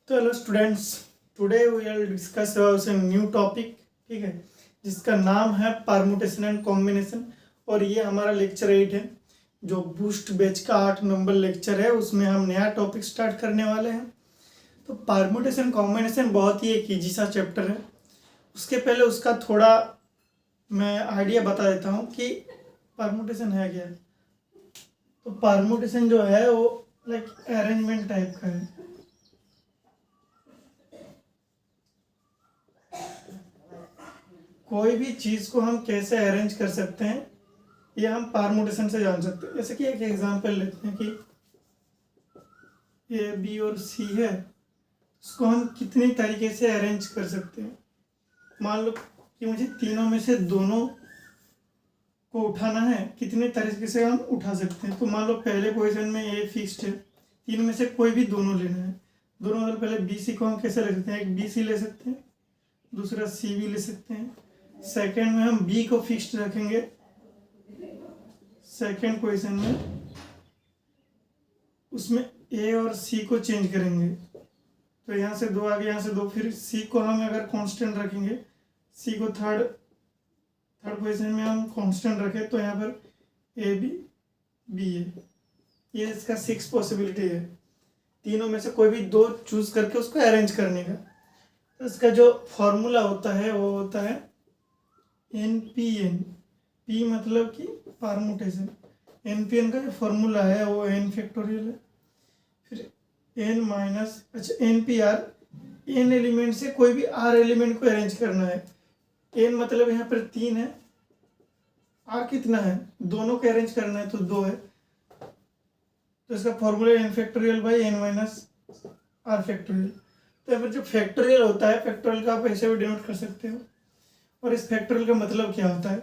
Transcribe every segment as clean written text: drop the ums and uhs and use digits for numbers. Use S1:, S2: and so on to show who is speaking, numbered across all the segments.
S1: तो hello students, today we will discuss about a new topic. ठीक है, जिसका नाम है परमुटेशन एंड कॉम्बिनेशन। और ये हमारा लेक्चर 8 है, जो बूस्ट बैच का 8 नंबर लेक्चर है। उसमें हम नया टॉपिक स्टार्ट करने वाले हैं। तो परमुटेशन कॉम्बिनेशन बहुत ही एक ईजी सा चैप्टर है। उसके पहले उसका थोड़ा मैं आइडिया बता देता हूँ कि परमुटेशन है क्या। तो परमुटेशन जो है वो लाइक अरेंजमेंट टाइप का है। कोई भी चीज़ को हम कैसे अरेंज कर सकते हैं ये हम परमुटेशन से जान सकते हैं। जैसे कि एक एग्जांपल लेते हैं कि ए बी और सी है, उसको हम कितनी तरीके से अरेंज कर सकते हैं। मान लो कि मुझे तीनों में से दोनों को उठाना है, कितने तरीके से हम उठा सकते हैं। तो मान लो पहले पोजीशन में ए फिक्स्ड है, तीन में से कोई भी दोनों लेना है। दोनों मतलब पहले बी सी को हम कैसे ले सकते हैं, एक बी सी ले सकते हैं, दूसरा सी भी ले सकते हैं। सेकेंड में हम बी को फिक्स्ड रखेंगे सेकेंड पोजीशन में, उसमें ए और सी को चेंज करेंगे। तो यहाँ से दो आगे, यहाँ से दो, फिर सी को हम अगर कांस्टेंट रखेंगे, सी को थर्ड पोजीशन में हम कांस्टेंट रखें, तो यहाँ पर ए बी बी ए, ये इसका 6 पॉसिबिलिटी है। तीनों में से कोई भी दो चूज करके उसको अरेंज करने का। तो इसका जो फॉर्मूला होता है वो होता है NPN। पी मतलब कि परमुटेशन। NPN का जो फॉर्मूला है वो n फैक्टोरियल है, फिर n minus NPR, n element से कोई भी r एलिमेंट को अरेंज करना है। n मतलब यहाँ पर 3 है, r कितना है, दोनों को अरेंज करना है तो 2 है। तो इसका formula n factorial by n minus r factorial. तो यहाँ पर जो फैक्टोरियल होता है, फैक्टोरियल का आप ऐसे भी डिनोट कर सकते हो। और इस फैक्टोरियल का मतलब क्या होता है,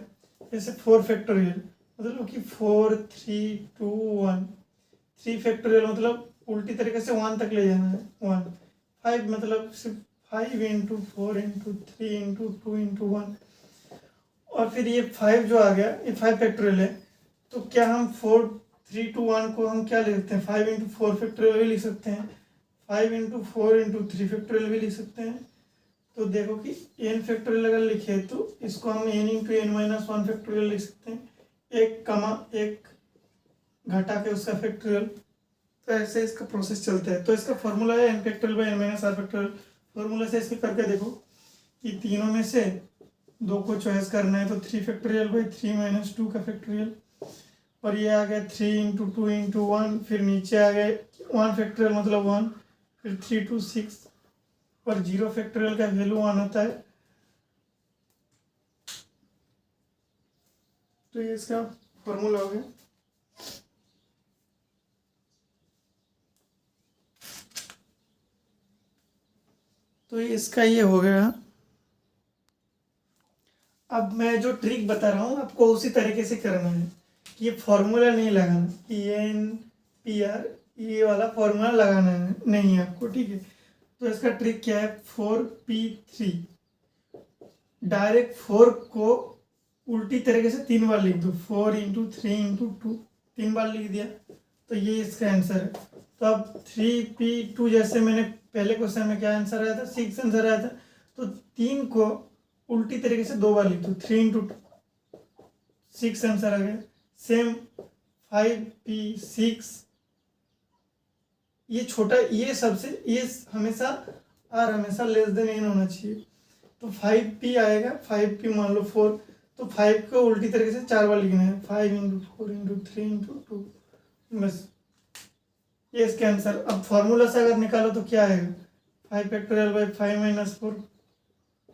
S1: जैसे 4 फैक्टोरियल मतलब कि 4 3 2 1। 3 फैक्टोरियल मतलब उल्टी तरीके से 1 तक ले जाना है, 1। 5 मतलब सिर्फ 5 इंटू 4 इंटू 3 इंटू 2 इंटू 1। और फिर ये 5 जो आ गया, ये 5 फैक्टोरियल है। तो क्या हम 4 3 2 1 को हम क्या लिख सकते हैं, 5 इंटू 4 फैक्टोरियल भी लिख सकते हैं, 5 इंटू 4 इंटू 3 फैक्टोरियल भी लिख सकते हैं। तो देखो कि n फैक्टोरियल अगर लिखे तो इसको हम n into n minus 1 factorial लिख सकते हैं, एक कमा एक घटा के उसका फैक्टोरियल। तो ऐसे इसका प्रोसेस चलता है। तो इसका फॉर्मूला है n factorial by n minus r factorial. Formula से इसके करके देखो कि तीनों में से दो को चॉइस करना है, तो 3 फैक्टोरियल बाई 3 माइनस 2 का फैक्टोरियल। और ये आ गया 3 इंटू 2 इंटू 1, फिर नीचे आ गए 1 फैक्टोरियल मतलब 1, फिर 3 2 6, और 0 फैक्टोरियल का वैल्यू 1 होता है। तो ये इसका फॉर्मूला हो गया। तो ये इसका ये हो गया। अब मैं जो ट्रिक बता रहा हूँ आपको उसी तरीके से करना है। ये फॉर्मूला नहीं लगाना, NPR ये वाला फॉर्मूला लगाना है नहीं है आपको, ठीक है। तो इसका ट्रिक क्या है, 4P3, डायरेक्ट 4 को उल्टी तरीके से 3 बार लिख दो, 4 इंटू 3 इंटू 2, 3 बार लिख दिया। तो ये इसका आंसर है। तो अब 3P2 जैसे मैंने पहले क्वेश्चन में क्या आंसर आया था, 6 आंसर आया था। तो 3 को उल्टी तरीके से 2 बार लिख दो, 3 इंटू 6 आंसर आ गया। सेम 5P6, ये छोटा, ये सबसे ये हमेशा r हमेशा लेस देन n होना चाहिए। तो 5P आएगा, 5P मान लो 4, तो 5 को उल्टी तरीके से 4 बार लिखना है, 5 इंटू 4 इंटू 3 इंटू 2, बस ये इसका आंसर। अब फॉर्मूला से अगर निकालो तो क्या आएगा, 5 फैक्टोरियल बाई 5 माइनस 4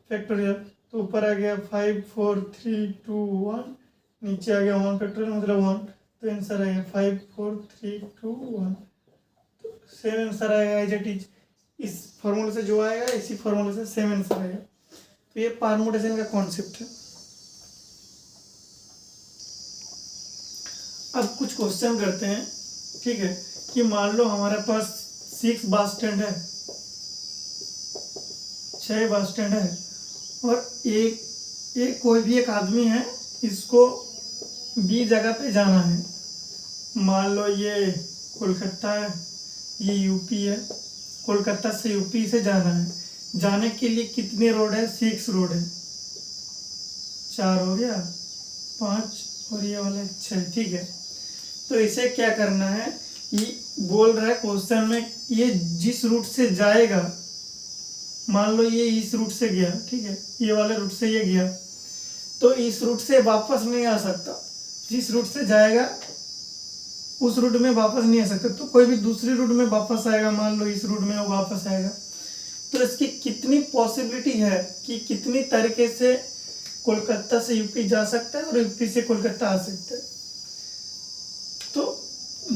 S1: फैक्टोरियल। तो ऊपर आ गया 5 4 3 2 1, नीचे आ गया 1 फैक्टोरियल मतलब 1। तो आंसर आएगा 5 4 3 2 1। तो सेम आंसर आएगा एज इट इज। इस फॉर्मूले से जो आएगा इसी फॉर्मूले से सेम आंसर आएगा। तो ये परमुटेशन का कॉन्सेप्ट है। अब कुछ क्वेश्चन करते हैं, ठीक है। कि मान लो हमारे पास 6 बस स्टैंड है, 6 बस स्टैंड है, और एक कोई भी एक आदमी है, इसको B जगह पे जाना है। मान लो ये कोलकाता है, ये यूपी है, कोलकाता से यूपी से जाना है, जाने के लिए कितने रोड है? 6 रोड है। 4 हो गया, 5 और ये वाला 6, ठीक है। तो इसे क्या करना है, ये बोल रहा है क्वेश्चन में, ये जिस रूट से जाएगा, मान लो ये इस रूट से गया, ठीक है, ये वाले रूट से ये गया, तो इस रूट से वापस नहीं आ सकता। जिस रूट से जाएगा उस रूट में वापस नहीं आ सकता, तो कोई भी दूसरी रूट में वापस आएगा, मान लो इस रूट में वो वापस आएगा। तो इसकी कितनी पॉसिबिलिटी है कि कितनी तरीके से कोलकाता से यूपी जा सकता है और यूपी से कोलकाता आ सकता है। तो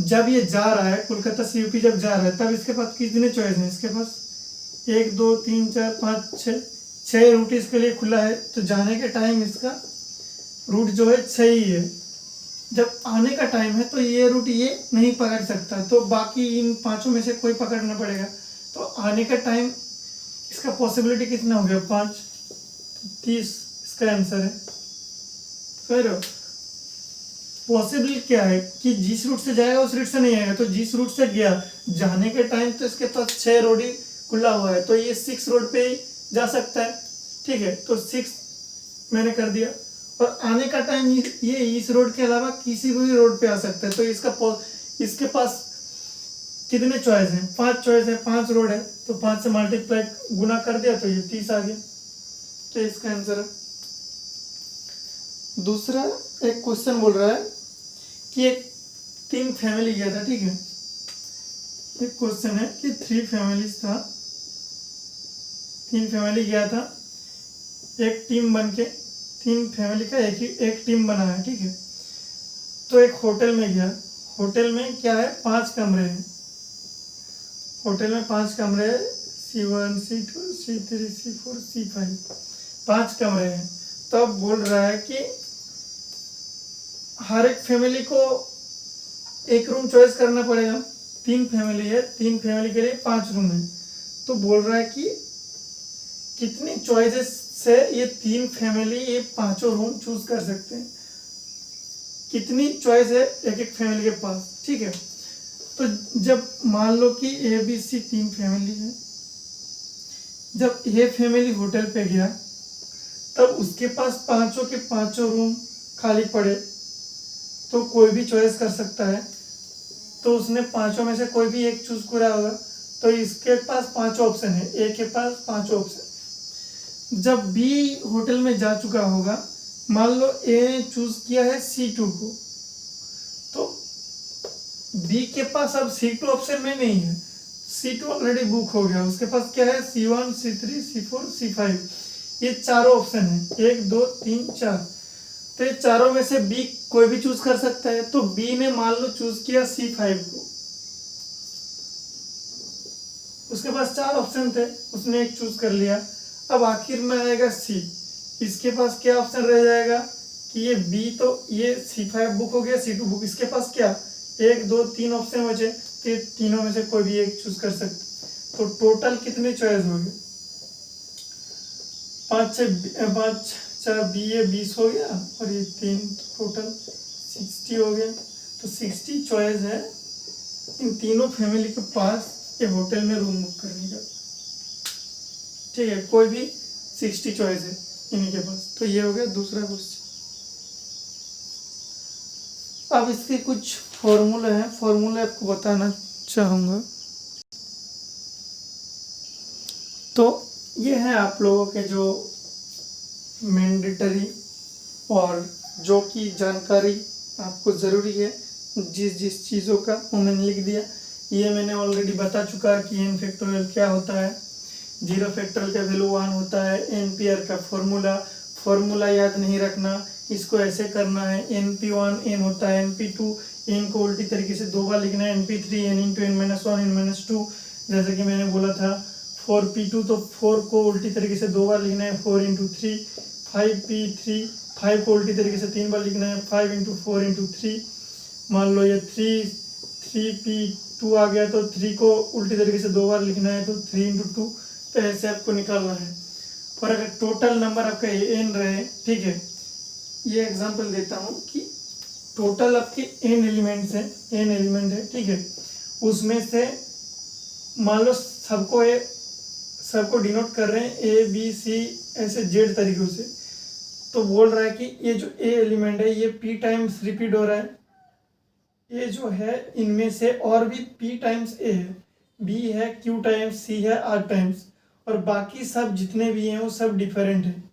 S1: जब ये जा रहा है, कोलकाता से यूपी जब जा रहा है, तब इसके पास कितने चॉइस हैं? इसके पास 1 2 3 4 5 6 रूट इसके लिए खुला है। तो जाने के टाइम इसका रूट जो है 6 ही है। जब आने का टाइम है तो ये रूट ये नहीं पकड़ सकता, तो बाकी इन 5 में से कोई पकड़ना पड़ेगा। तो आने का टाइम इसका पॉसिबिलिटी कितना हो गया? 5, 30 इसका आंसर है। फिर पॉसिबल क्या है कि जिस रूट से जाएगा उस रूट से नहीं आएगा, तो जिस रूट से गया जाने के टाइम तो इसके पास 6 रोड ही खुला हुआ है, तो ये 6 रोड पे ही जा सकता है, ठीक है। तो 6 मैंने कर दिया। और आने का टाइम ये इस रोड के अलावा किसी भी रोड पे आ सकता है। तो इसके पास कितने चॉइस हैं? 5 चॉइस है, 5 रोड है, तो 5 से मल्टीप्लाई गुना कर दिया तो ये 30 आ गया। तो इसका आंसर है। दूसरा एक क्वेश्चन बोल रहा है कि एक 3 फैमिली गया था, ठीक है। एक क्वेश्चन है कि 3 फैमिलीज था, 3 फैमिली गया था, एक टीम बन के 3 फैमिली का एक टीम बना है, ठीक है। तो एक होटल में गया। होटल में क्या है? 5 कमरे हैं। होटल में 5 कमरे हैं, C1 C2 C3 C4 C5, 5 कमरे हैं। तब बोल रहा है कि हर एक फैमिली को एक रूम चॉइस करना पड़ेगा। 3 फैमिली है, 3 फैमिली के लिए 5 रूम है। तो बोल रहा है कि कितनी चॉइसेस से ये 3 फैमिली ये 5 रूम चूज कर सकते हैं। कितनी चॉइस है एक एक फैमिली के पास, ठीक है। तो जब मान लो कि ABC 3 फैमिली है, जब ये फैमिली होटल पे गया तब उसके पास 5 के 5 रूम खाली पड़े, तो कोई भी चॉइस कर सकता है। तो उसने 5 में से कोई भी एक चूज करा होगा, तो इसके पास 5 ऑप्शन है, ए के पास 5 ऑप्शन। जब बी होटल में जा चुका होगा, मान लो ए चूज किया है C2 को, तो बी के पास अब C2 ऑप्शन में नहीं है, C2 ऑलरेडी बुक हो गया। उसके पास क्या है? C1 C3 C4 C5, ये 4 ऑप्शन है, 1 2 3 4। तो ये चारों में से बी कोई भी चूज कर सकता है। तो बी ने मान लो चूज किया C5 को, उसके पास 4 ऑप्शन थे, उसने एक चूज कर लिया। अब आखिर में आएगा C, इसके पास क्या ऑप्शन रह जाएगा कि ये बी, तो ये C5 बुक हो गया, C2 बुक, इसके पास क्या 1 2 3 ऑप्शन बचे, तो ये तीनों में से कोई भी एक चूज कर सकते। तो टोटल कितने चॉइस हो गए? 5 4 20 हो गया, और ये 3 टोटल 60 हो गया। तो 60 चॉइस है इन तीनों फैमिली के पास ये होटल में रूम बुक करने का, ठीक है। कोई भी 60 चॉइस है इन्हीं के पास। तो ये हो गया दूसरा क्वेश्चन। अब इसके कुछ फॉर्मूले हैं, फॉर्मूले आपको बताना चाहूँगा। तो ये है आप लोगों के जो मैंडेटरी और जो कि जानकारी आपको ज़रूरी है, जिस चीज़ों का वो मैंने लिख दिया। ये मैंने ऑलरेडी बता चुका कि n फैक्टोरियल क्या होता है, 0 फैक्टोरियल का वैल्यू 1 होता है, NPR का फॉर्मूला याद नहीं रखना, इसको ऐसे करना है, NP1 n होता है, NP2 n को उल्टी तरीके से 2 बार लिखना है, NP3 n × n-1 n-2, जैसे कि मैंने बोला था। 4P2 तो 4 को उल्टी तरीके से 2 बार लिखना है, 4 × 3, 5P3 5 को उल्टी तरीके से 3 बार लिखना है, 5 × 4 × 3। मान लो ये 3P2 आ गया, तो 3 को उल्टी तरीके से 2 बार लिखना है, तो 3 × 2। तो ऐसे आपको निकालना है। और अगर टोटल नंबर आपका n रहे, ठीक है, ये एग्जांपल देता हूँ कि टोटल आपके n एलिमेंट्स हैं, n एलिमेंट है, ठीक है, उसमें से मान लो सबको डिनोट कर रहे हैं ए बी सी ऐसे जेड तरीकों से। तो बोल रहा है कि ये जो ए एलिमेंट है ये पी टाइम्स रिपीट हो रहा है, ये जो है इनमें से और भी पी टाइम्स ए है, बी है, क्यू टाइम्स सी है, आर टाइम्स, और बाकी सब जितने भी हैं वो सब डिफरेंट है,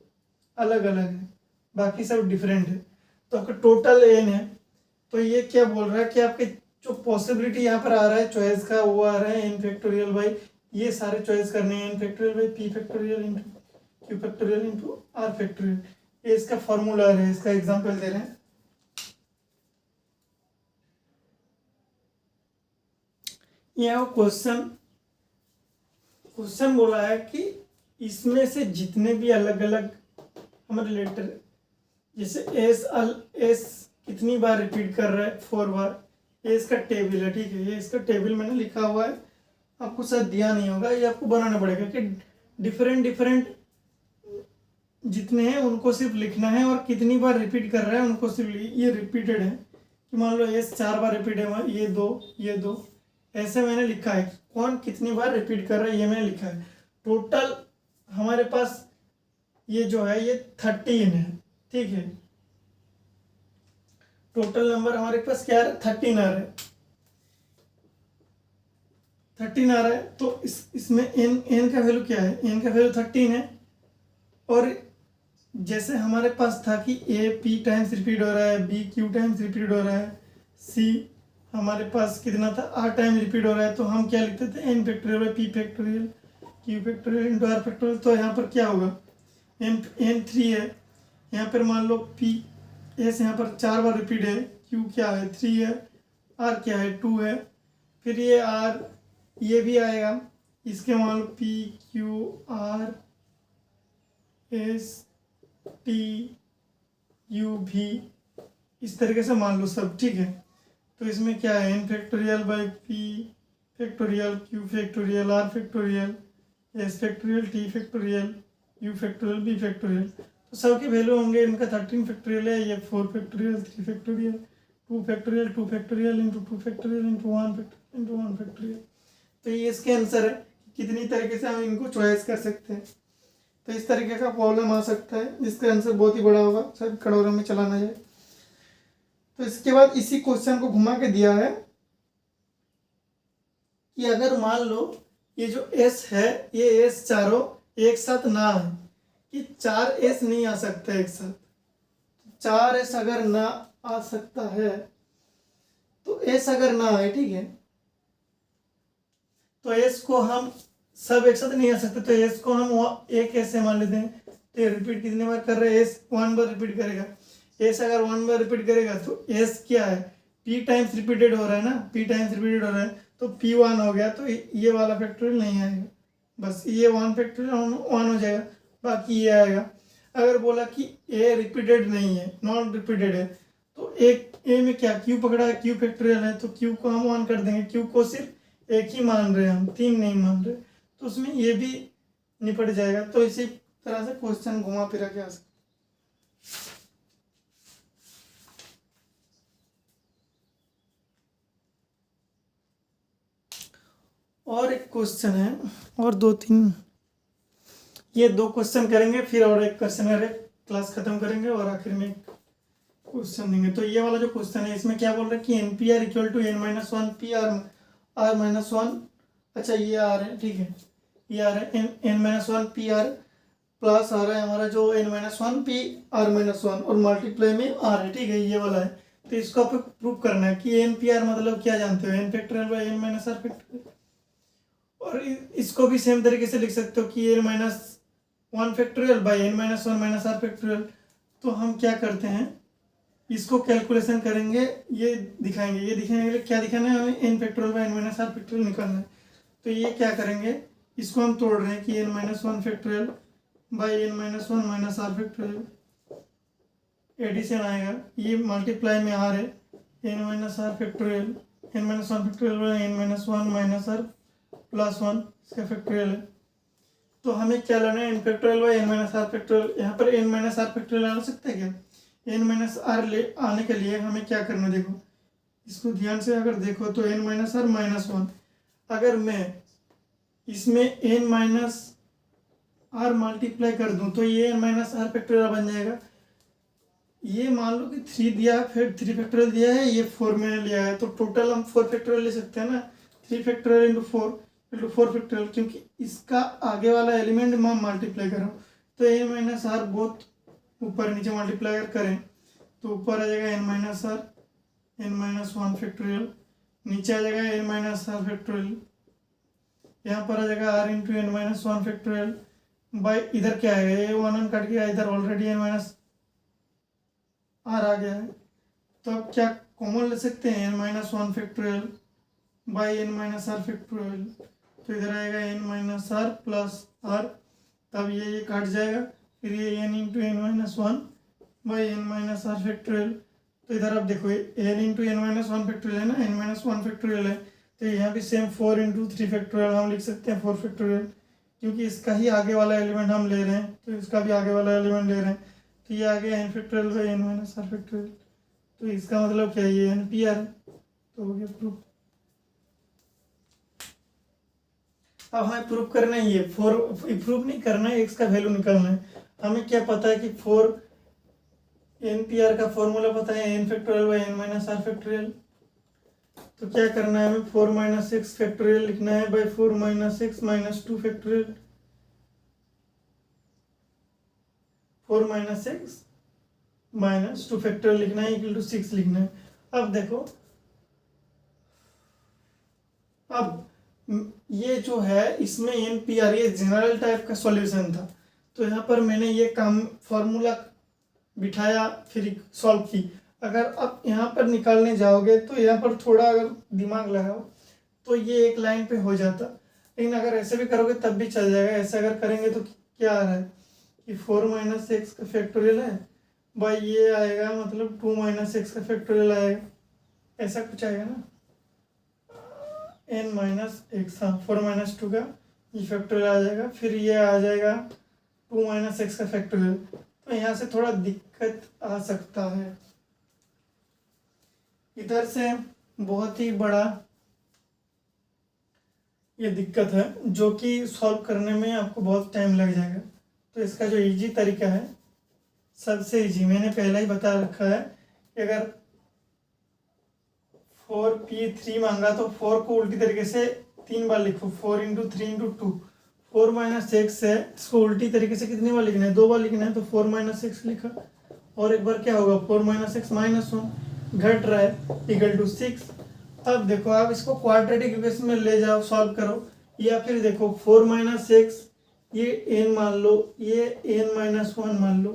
S1: अलग अलग है, बाकी सब डिफरेंट है। तो आपका टोटल एन है। तो ये क्या बोल रहा है कि आपके जो पॉसिबिलिटी यहाँ पर आ रहा है चॉइस का वो आ रहा है एन फैक्टोरियल बाई, ये सारे चॉइस करने हैं, n factorial by p factorial into q factorial into r factorial. ये इसका फॉर्मूला है, इसका एग्जांपल दे रहे हैं। यहाँ क्वेश्चन बोला है कि इसमें से जितने भी अलग अलग हमारे लेटर, जैसे एस कितनी बार रिपीट कर रहा है, 4 बार, ये इसका टेबल है, ठीक है, ये इसका टेबल मैंने लिखा हुआ है, आपको शायद दिया नहीं होगा, ये आपको बनाना पड़ेगा कि डिफरेंट जितने हैं उनको सिर्फ लिखना है और कितनी बार रिपीट कर रहा है उनको सिर्फ ये रिपीटेड है कि मान लो एस 4 बार रिपीट है, ये दो ऐसे मैंने लिखा है, कौन कितनी बार रिपीट कर रहा है ये मैंने लिखा है। टोटल हमारे पास ये जो है ये 13 है, ठीक है, टोटल नंबर हमारे पास क्या है, 13 आ रहा है, 13 आ रहा है। तो इसमें एन का वैल्यू क्या है, एन का वैल्यू 13 है। और जैसे हमारे पास था कि ए पी टाइम्स रिपीट हो रहा है, बी क्यू टाइम्स रिपीट हो रहा है, सी हमारे पास कितना था, आर टाइम रिपीट हो रहा है, तो हम क्या लिखते थे, n factorial p factorial q factorial into r factorial. तो यहाँ पर क्या होगा, एन 3 है, यहाँ पर मान लो पी एस यहाँ पर 4 बार रिपीट है, क्यू क्या है 3 है, आर क्या है 2 है, फिर ये आर ये भी आएगा, इसके मान लो P Q R S T U भी, इस तरीके से मान लो सब, ठीक है। तो इसमें क्या है, n factorial by p factorial q factorial r factorial s factorial t factorial u factorial b factorial. तो सबके वैल्यू होंगे, इनका 13 फैक्टोरियल है, ये 4 factorial 3 factorial 2 factorial into 2 factorial into 1 factorial into 1 factorial. तो ये इसके आंसर है, कितनी तरीके से हम इनको चॉइस कर सकते हैं। तो इस तरीके का प्रॉब्लम आ सकता है जिसका आंसर बहुत ही बड़ा होगा, शायद करोड़ों में चला ना जाए। तो इसके बाद इसी क्वेश्चन को घुमा के दिया है कि अगर मान लो ये जो एस है, ये एस चारों एक साथ ना है, कि 4 एस नहीं आ सकता एक साथ, 4 एस अगर ना आ सकता है, तो एस अगर ना आए, ठीक है, तो एस को हम सब एक साथ नहीं आ सकते, तो एस को हम एक ऐसे मान लेते हैं। तो रिपीट कितने बार कर रहे हैं, एस 1 बार रिपीट करेगा, एस अगर 1 बार रिपीट करेगा तो एस क्या है, पी टाइम्स रिपीटेड हो रहा है ना, पी टाइम्स रिपीटेड हो रहा है, तो पी 1 हो गया, तो ये वाला फैक्टोरियल नहीं आएगा, बस ये 1 फैक्टोरियल 1 हो जाएगा, बाकी ये आएगा। अगर बोला कि ए रिपीटेड नहीं है, नॉन रिपीटेड है, तो एक ए में क्या क्यू पकड़ा है, क्यू फैक्टोरियल है, तो क्यू को हम 1 कर देंगे, क्यू को सिर्फ एक ही मान रहे हैं हम, 3 नहीं मान रहे, तो उसमें ये भी निपट जाएगा। तो इसी तरह से क्वेश्चन घुमा फिरा के आ सकते। और एक क्वेश्चन है, और 2-3, ये 2 क्वेश्चन करेंगे, फिर और एक क्वेश्चन है, क्लास खत्म करेंगे और आखिर में एक क्वेश्चन देंगे। तो ये वाला जो क्वेश्चन है इसमें क्या बोल रहा है कि n p r equal to n-1 p r minus 1, अच्छा ये आर है, ठीक है, ये आ रहा है n-1 पी आर प्लस आ रहा है हमारा जो n-1 पी आर माइनस 1 और मल्टीप्लाई में आर है, ठीक है, ये वाला है। तो इसको आपको प्रूव करना है कि एन पी आर मतलब क्या जानते हो, n factorial by n minus r factorial. और इसको भी सेम तरीके से लिख सकते हो कि n-1 factorial by n-1 minus r factorial. तो हम क्या करते हैं, इसको कैलकुलेशन करेंगे, ये दिखाएंगे क्या दिखाना है हमें, n factorial by n minus r factorial निकालना है। तो ये क्या करेंगे, इसको हम तोड़ रहे हैं कि n-1 factorial by n-1 minus r factorial, addition आएगा, ये मल्टीप्लाई में आर है, n-r factorial n-1 factorial by n-1 minus r plus 1 इसका फैक्टोरियल है। तो हमें क्या लेना है, n factorial by n-r factorial. यहाँ पर n-r फैक्टोरियल आ सकता है क्या, n-r ले आने के लिए हमें क्या करना, देखो इसको ध्यान से अगर देखो तो n-r माइनस 1, अगर मैं इसमें एन माइनस आर मल्टीप्लाई कर दूं तो ये एन माइनस आर फैक्टोरियल बन जाएगा। ये मान लो कि 3 दिया, फिर 3 फैक्टोरियल दिया है, ये 4 मैंने लिया है, तो टोटल हम 4 फैक्टोरियल ले सकते हैं ना। 3 फैक्टोरियल इंटू 4 फैक्टोरियल, क्योंकि इसका आगे वाला एलिमेंट मैं मल्टीप्लाई कर रहा हूँ। तो एन माइनस आर बहुत ऊपर नीचे मल्टीप्लाई करें तो ऊपर आ जाएगा n minus r n minus 1 factorial, नीचे आ जाएगा एन माइनस आर फैक्टोरियल, यहाँ पर आ जाएगा r into n minus 1 factorial by इधर क्या आएगा, ये 1 कट गया, इधर ऑलरेडी एन माइनस आर आ गया है। तो अब क्या कॉमन ले सकते हैं, n minus 1 factorial by n minus r factorial, तो इधर आएगा n minus r plus r, तब ये काट जाएगा, फिर ये n into n minus 1 by n minus r factorial. तो इधर आप देखो N into n minus 1 factorial है ना, एन माइनस 1 फैक्टोरियल है, तो यहाँ भी सेम 4 इंटू 3 फैक्टोरियल हम लिख सकते हैं 4 फैक्टोरियल, क्योंकि इसका ही आगे वाला एलिमेंट हम ले रहे हैं, तो इसका भी आगे वाला एलिमेंट ले रहे हैं, तो ये आ गया n factorial by n minus r factorial. तो इसका मतलब क्या है, ये एन पी आर है, तो हो गया प्रूफ। अब हमें प्रूफ करना है, ये 4 प्रूफ नहीं करना है, एक्स का वैल्यू निकालना है। हमें क्या पता है कि 4 एन पी आर का फॉर्मूला पता है, n factorial by n minus r factorial. तो क्या करना है हमें, 4 माइनस एक्स फैक्टोरियल लिखना है by 4 minus x minus 2 factorial, 4 minus x minus 2 factorial लिखना है इक्वल टू 6 लिखना है। अब देखो, अब ये जो है इसमें एन पी आर ये जनरल टाइप का सॉल्यूशन था, तो यहाँ पर मैंने ये काम फॉर्मूला बिठाया फिर सॉल्व की। अगर आप यहाँ पर निकालने जाओगे तो यहाँ पर थोड़ा अगर दिमाग लगाओ तो ये एक लाइन पे हो जाता, लेकिन अगर ऐसे भी करोगे तब भी चल जाएगा। ऐसे अगर करेंगे तो क्या आ रहा है कि 4 माइनस एक्स का फैक्टोरियल है बाई ये आएगा, मतलब 2 माइनस एक्स का फैक्टोरियल आएगा, ऐसा कुछ आएगा ना, एन माइनस एक्स, हाँ 4 माइनस 2 का ये फैक्टोरियल आ जाएगा, फिर ये आ जाएगा 2 माइनस एक्स का फैक्टोरियल। तो यहाँ से थोड़ा दिक्कत आ सकता है, इधर से बहुत ही बड़ा ये दिक्कत है जो कि सॉल्व करने में आपको बहुत टाइम लग जाएगा। तो इसका जो इजी तरीका है, सबसे इजी मैंने पहले ही बता रखा है कि अगर 4p3 मांगा तो 4 को उल्टी तरीके से 3 बार लिखो, 4 इंटू 3 इंटू 2, 4 माइनस एक्स है, इसको उल्टी तरीके से कितनी बार लिखना है, 2 बार लिखना है, तो 4 माइनस एक्स लिखा, और एक बार क्या होगा 4 माइनस एक्स माइनस 1 घट रहा है इक्वल टू 6। अब देखो आप इसको क्वाड्रेटिक इक्वेशन में ले जाओ, सॉल्व करो, या फिर देखो 4 माइनस एक्स ये एन मान लो, ये एन माइनस 1 मान लो,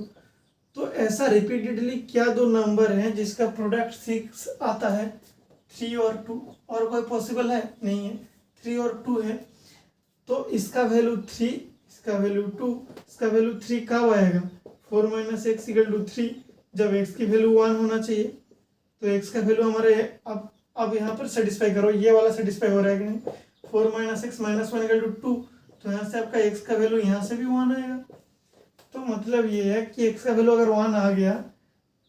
S1: तो ऐसा रिपीटेडली क्या दो नंबर हैं जिसका प्रोडक्ट 6 आता है, 3 और 2, और कोई पॉसिबल है नहीं है, 3 और 2 है, तो इसका वैल्यू 3, इसका वैल्यू 2, इसका वैल्यू 3 कब आएगा, 4 माइनस एक्स इक्वल टू 3, जब एक्स की वैल्यू 1 होना चाहिए। तो एक्स का वैल्यू हमारे अब यहाँ पर सेटिस्फाई करो, ये वाला सेटिस्फाई हो रहा है कि नहीं, 4 minus x minus 1 equal to 2, तो यहाँ से आपका एक्स का वैल्यू यहाँ से भी 1 आएगा। तो मतलब ये है कि एक्स का वैल्यू अगर 1 आ गया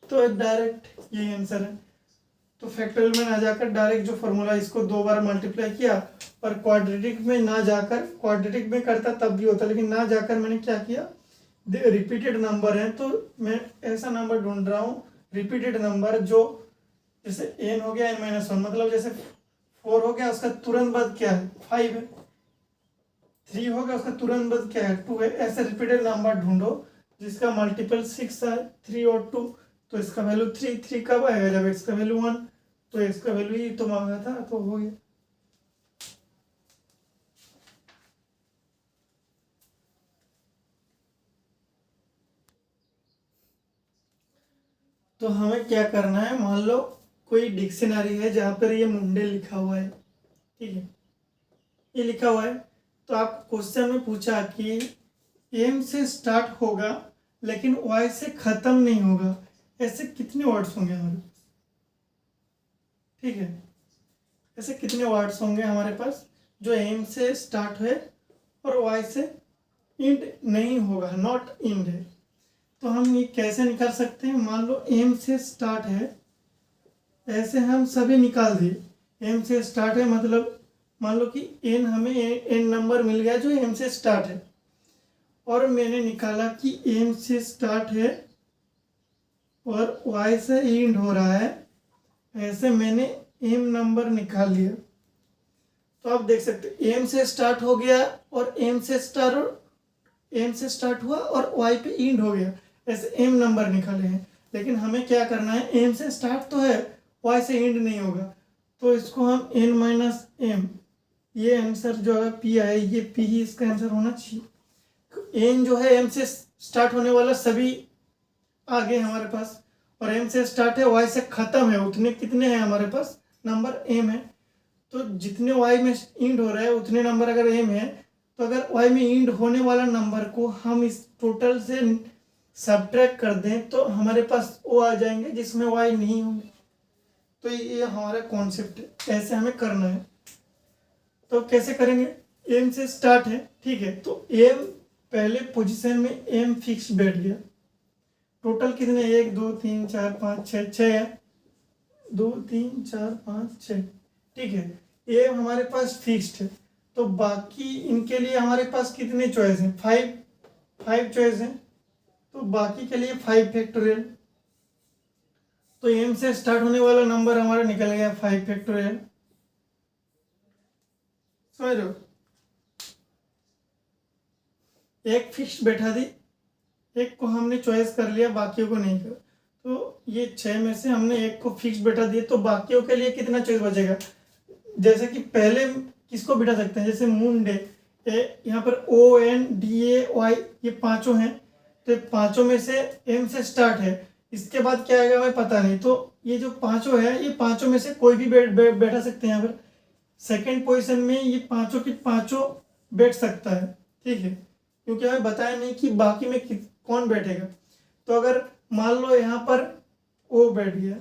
S1: तो डायरेक्ट ये आंसर है। तो फैक्टोरियल में ना जाकर डायरेक्ट जो फॉर्मूला इसको 2 बार मल्टीप्लाई किया, और क्वाड्रेटिक में ना जाकर, क्वाड्रेटिक में करता तब भी होता, लेकिन ना जाकर मैंने क्या किया, रिपीटेड नंबर है तो मैं ऐसा नंबर ढूंढ रहा हूँ रिपीटेड नंबर जो, जैसे एन हो गया एन माइनस 1, मतलब जैसे 4 हो गया उसका तुरंत बाद क्या है 5 है, 3 हो गया उसका तुरंत बाद क्या है 2 है, ऐसे रिपीटेड नंबर ढूंढो जिसका मल्टीपल 6 है, 3 और 2, तो इसका वैल्यू 3 कब आएगा, जब इसका वैल्यू 1, तो इसका वैल्यू ही तो मांगा था, तो हो गया। तो हमें क्या करना है, मान लो कोई डिक्शनरी है जहाँ पर ये मुंडे लिखा हुआ है, ठीक है, ये लिखा हुआ है, तो आप क्वेश्चन में पूछा कि एम से स्टार्ट होगा लेकिन वाई से खत्म नहीं होगा, ऐसे कितने वर्ड्स होंगे हमारे पास, ठीक है, ऐसे कितने वर्ड्स होंगे हमारे पास जो एम से स्टार्ट है और वाई से इंड नहीं होगा, नॉट इंड है। तो हम ये कैसे निकाल सकते हैं, मान लो एम से स्टार्ट है, ऐसे हम सभी निकाल दिए, एम से स्टार्ट है मतलब मान लो कि n हमें n नंबर मिल गया जो m से स्टार्ट है, और मैंने निकाला कि m से स्टार्ट है और y से एंड हो रहा है, ऐसे मैंने m नंबर निकाल लिया। तो आप देख सकते m से स्टार्ट हो गया और m से स्टार्ट हुआ और y पे एंड हो गया, ऐसे m नंबर निकाले हैं। लेकिन हमें क्या करना है, m से स्टार्ट तो है, y से एंड नहीं होगा, तो इसको हम n माइनस m, ये आंसर जो है p आया, ये p ही इसका आंसर होना चाहिए। n जो है m से स्टार्ट होने वाला सभी आ गए हमारे पास, और m से स्टार्ट है y से खत्म है, उतने कितने हैं हमारे पास नंबर m है। तो जितने y में एंड हो रहा है उतने नंबर अगर m है, तो अगर y में एंड होने वाला नंबर को हम इस टोटल से सब्ट्रैक्ट कर दें तो हमारे पास वो आ जाएंगे जिसमें y नहीं होंगे। तो ये हमारा कॉन्सेप्ट है, ऐसे हमें करना है। तो कैसे करेंगे, m से स्टार्ट है, ठीक है, तो m पहले पोजीशन में m फिक्स बैठ गया। टोटल कितने, 1 2 3 4 5 6, 6 है, 2 3 4 5 6, ठीक है, ये हमारे पास फिक्स्ड है। तो बाकी इनके लिए हमारे पास कितने चॉइस हैं, 5 चॉइस हैं, तो बाकी के लिए 5 फैक्टोरियल। तो m से स्टार्ट होने वाला नंबर हमारा निकल गया 5 फैक्टोरियल, समझ रहे हो। एक फिक्स बैठा दी, एक को हमने चॉइस कर लिया, बाकियों को नहीं कर। तो ये 6 में से हमने एक को फिक्स बैठा दिया, तो बाकियों के लिए कितना चॉइस बचेगा। जैसे कि पहले किसको बिठा सकते हैं, जैसे मून डे, यहाँ पर ONDAY ये पांचों हैं, तो पांचों में से m से स्टार्ट है, इसके बाद क्या आएगा हमें पता नहीं। तो ये जो पांचों है, ये पांचों में से कोई भी बैठा सकते हैं। यहाँ पर सेकेंड पोजीशन में ये पांचों की पांचों बैठ सकता है, ठीक है, क्योंकि हमें बताया नहीं कि बाकी में कौन बैठेगा। तो अगर मान लो यहाँ पर O बैठ गया,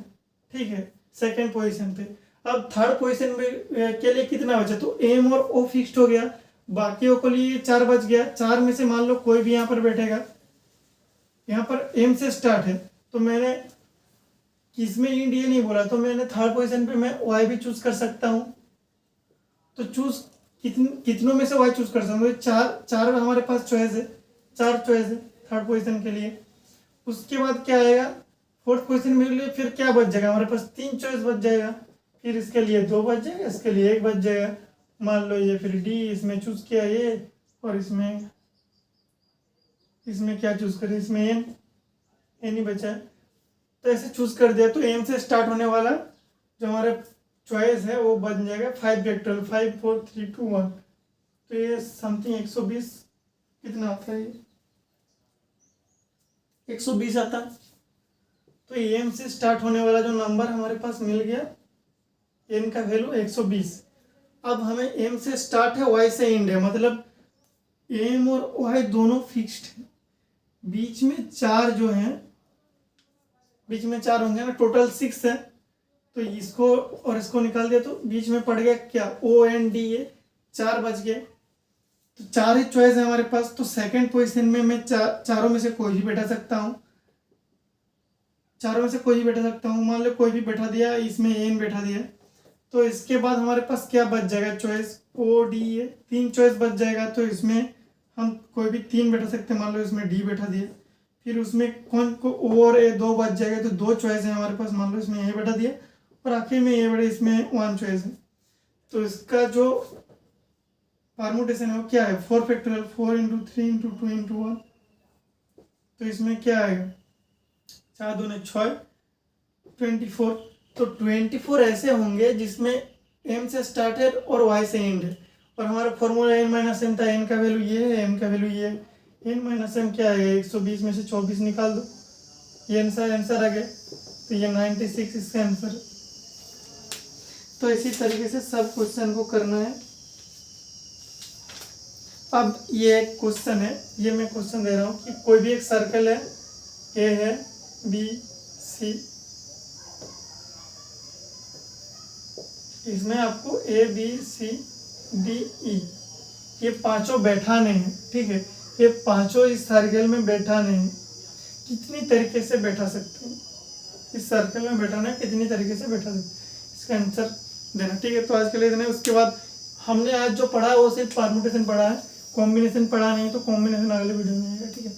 S1: ठीक है, सेकेंड पोजीशन पे, अब थर्ड पोजीशन में के लिए कितना बचा, तो m और o फिक्स्ड हो गया, बाकियों के लिए 4 बच गया। 4 में से मान लो कोई भी यहाँ पर बैठेगा, यहाँ पर m से स्टार्ट है, तो मैंने किसमें एंड ये नहीं बोला, तो मैंने थर्ड पोजीशन पे मैं y भी चूज कर सकता हूँ। तो चूज कितनों में से y चूज कर सकता हूँ, चार हमारे पास चॉइस है, 4 चॉइस है थर्ड पोजीशन के लिए। उसके बाद क्या आएगा, फोर्थ पोजीशन में लिए फिर क्या बच जाएगा, हमारे पास 3 चॉइस बच जाएगा, फिर इसके लिए 2 बच जाएगा, इसके लिए 1 बच जाएगा। मान लो ये फिर D इसमें चूज किया ये, और इसमें क्या चूज करें, इसमें n ही बचा है, तो ऐसे चूज कर दिया। तो m से स्टार्ट होने वाला जो हमारा चॉइस है वो बन जाएगा 5 वेक्टर, 5 4 3 2 1, तो ये समथिंग 120 कितना आता है, 120 आता है। तो m से स्टार्ट होने वाला जो नंबर हमारे पास मिल गया, n का वैल्यू 120। अब हमें m से स्टार्ट है, y से एंड है, मतलब m और y दोनों फिक्स्ड है, बीच में 4 जो हैं, बीच में 4 होंगे ना, टोटल 6 है। तो इसको और इसको निकाल दिया, तो बीच में पड़ गया क्या, ONDA, 4 बच गए। तो 4 ही चॉइस है हमारे पास, तो सेकंड पोजीशन में मैं चारों में से कोई भी बैठा सकता हूँ, चारों में से कोई भी बैठा सकता हूँ। मान लो कोई भी बैठा दिया, इसमें n बैठा दिया, तो इसके बाद हमारे पास क्या बच जाएगा, चॉइस ODA, 3 चॉइस बच जाएगा। तो इसमें हम कोई भी 3 बैठा सकते हैं, मान लो इसमें D बैठा दिया, फिर उसमें कौन को O और A 2 बच जाएगा, तो 2 चॉइस है हमारे पास, मान लो इसमें A बैठा दिया, और आखिर में ये बड़े इसमें 1 चॉइस है। तो इसका जो परमुटेशन है वो क्या है, 4 फैक्टोरियल, 4 इंटू 3 इंटू 2 इंटू 1, तो इसमें क्या आएगा, 4 दूने 6, 24। तो 24 ऐसे होंगे जिसमें m से स्टार्ट है और y से एंड है, और हमारा फॉर्मूला n माइनस m था, n का वैल्यू ये है, m का वैल्यू ये है, n माइनस m क्या है, 120 में से 24 निकाल दो, ये आंसर आ गया। तो ये 96 इसका आंसर है। तो इसी तरीके से सब क्वेश्चन को करना है। अब ये एक क्वेश्चन है, ये मैं क्वेश्चन दे रहा हूँ कि कोई भी एक सर्कल है, ए है, बी, सी, इसमें आपको ए, बी, सी, डी, ई, ये पांचों बैठाने हैं, ठीक है, ये पांचों इस सर्कल में बैठाने हैं। कितनी तरीके से बैठा सकते हैं, इस सर्कल में बैठाना है, कितनी तरीके से बैठा सकते हैं, इसका आंसर देना, ठीक है। तो आज के लिए इतना, उसके बाद हमने आज जो पढ़ा है वो सिर्फ परमुटेशन पढ़ा है, कॉम्बिनेशन पढ़ा नहीं, तो कॉम्बिनेशन अगले वीडियो में आएगा, ठीक है।